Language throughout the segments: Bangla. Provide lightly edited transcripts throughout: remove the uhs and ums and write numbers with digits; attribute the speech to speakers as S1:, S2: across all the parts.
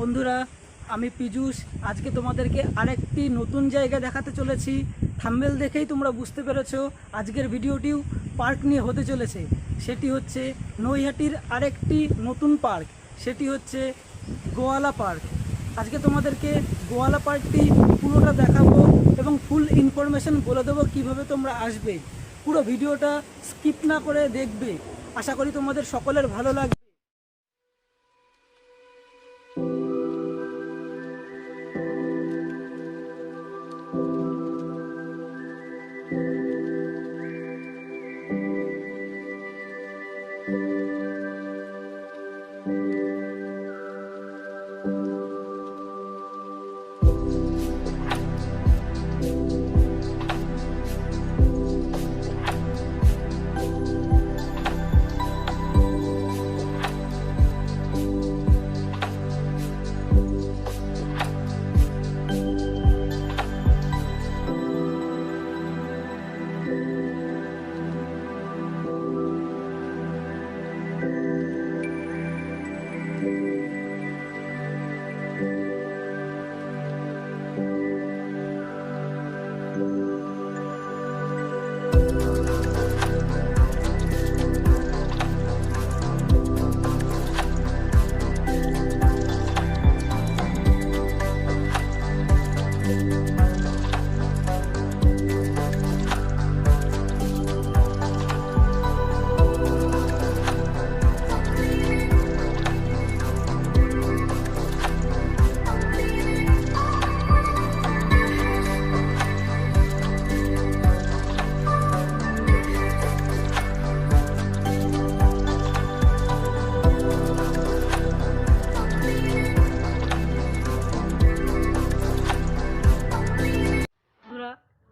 S1: বন্ধুরা, আমি পীযূষ। আজকে তোমাদেরকে আরেকটি নতুন জায়গা দেখাতে চলেছি। থাম্বনেল দেখেই তোমরা বুঝতে পেরেছো আজকের ভিডিওটিও পার্ক নিয়ে হতে চলেছে। সেটি হচ্ছে নৈহাটির আরেকটি নতুন পার্ক, সেটি হচ্ছে গোয়ালা পার্ক। আজকে তোমাদেরকে গোয়ালা পার্কটি পুরোটা দেখাবো এবং ফুল ইনফরমেশন বলে দেবো কীভাবে তোমরা আসবে। পুরো ভিডিওটা স্কিপ না করে দেখবে, আশা করি তোমাদের সকলের ভালো লাগবে।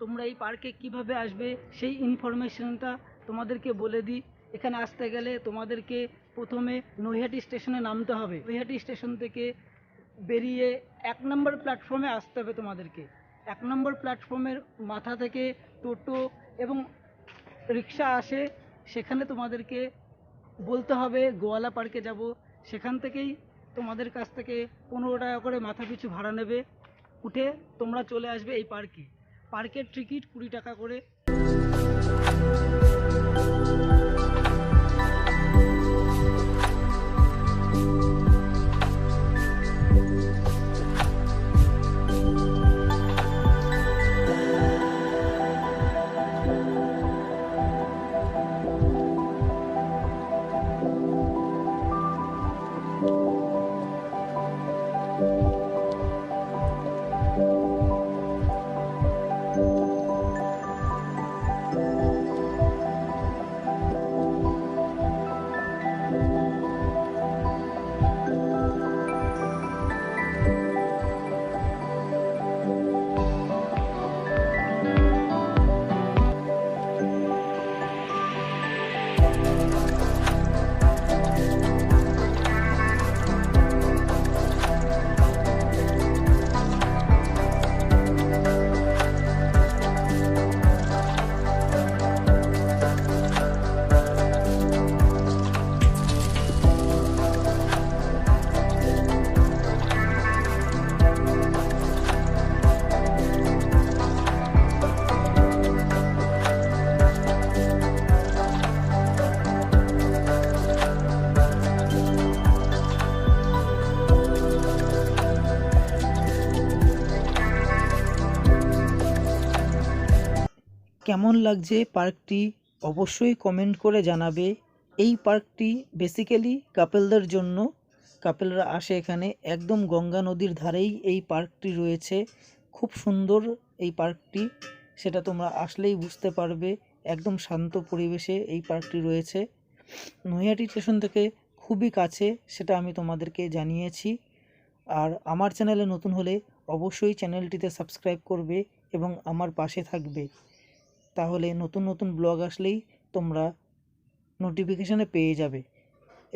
S1: তোমরা এই পার্কে কিভাবে আসবে সেই ইনফরমেশনটা তোমাদেরকে বলে দিই। এখানে আসতে গেলে তোমাদেরকে প্রথমে নৈহাটি স্টেশনে নামতে হবে। নৈহাটি স্টেশন থেকে বেরিয়ে 1 নম্বর প্ল্যাটফর্মে আসতে হবে তোমাদেরকে। 1 নম্বর প্ল্যাটফর্মের মাথা থেকে টোটো এবং রিক্সা আসে, সেখানে তোমাদেরকে বলতে হবে গোয়ালা পার্কে যাব। সেখান থেকেই তোমাদের কাছ থেকে 15 টাকা করে মাথা পিছু ভাড়া নেবে। উঠে তোমরা চলে আসবে এই পার্কে। পার্কের টিকিট 20 টাকা করে। কেমন লাগছে পার্কটি অবশ্যই কমেন্ট করে জানাবে। এই পার্কটি বেসিক্যালি কাপেলদের জন্য। কাপেলরা আসে এখানে। একদম গঙ্গা নদীর ধারেই এই পার্কটি রয়েছে। খুব সুন্দর এই পার্কটি, সেটা তোমরা আসলেই বুঝতে পারবে। একদম শান্ত পরিবেশে এই পার্কটি রয়েছে। নৈহাটি স্টেশন থেকে খুবই কাছে, সেটা আমি তোমাদেরকে জানিয়েছি। আর আমার চ্যানেলে নতুন হলে অবশ্যই চ্যানেলটিতে সাবস্ক্রাইব করবে এবং আমার পাশে থাকবে। তাহলে নতুন নতুন ব্লগ আসলেই তোমরা নোটিফিকেশানে পেয়ে যাবে।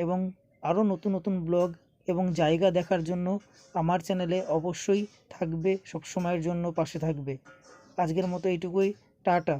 S1: এবং আরও নতুন নতুন ব্লগ এবং জায়গা দেখার জন্য আমার চ্যানেলে অবশ্যই থাকবে, সবসময়ের জন্য পাশে থাকবে। আজকের মতো এইটুকুই, টাটা।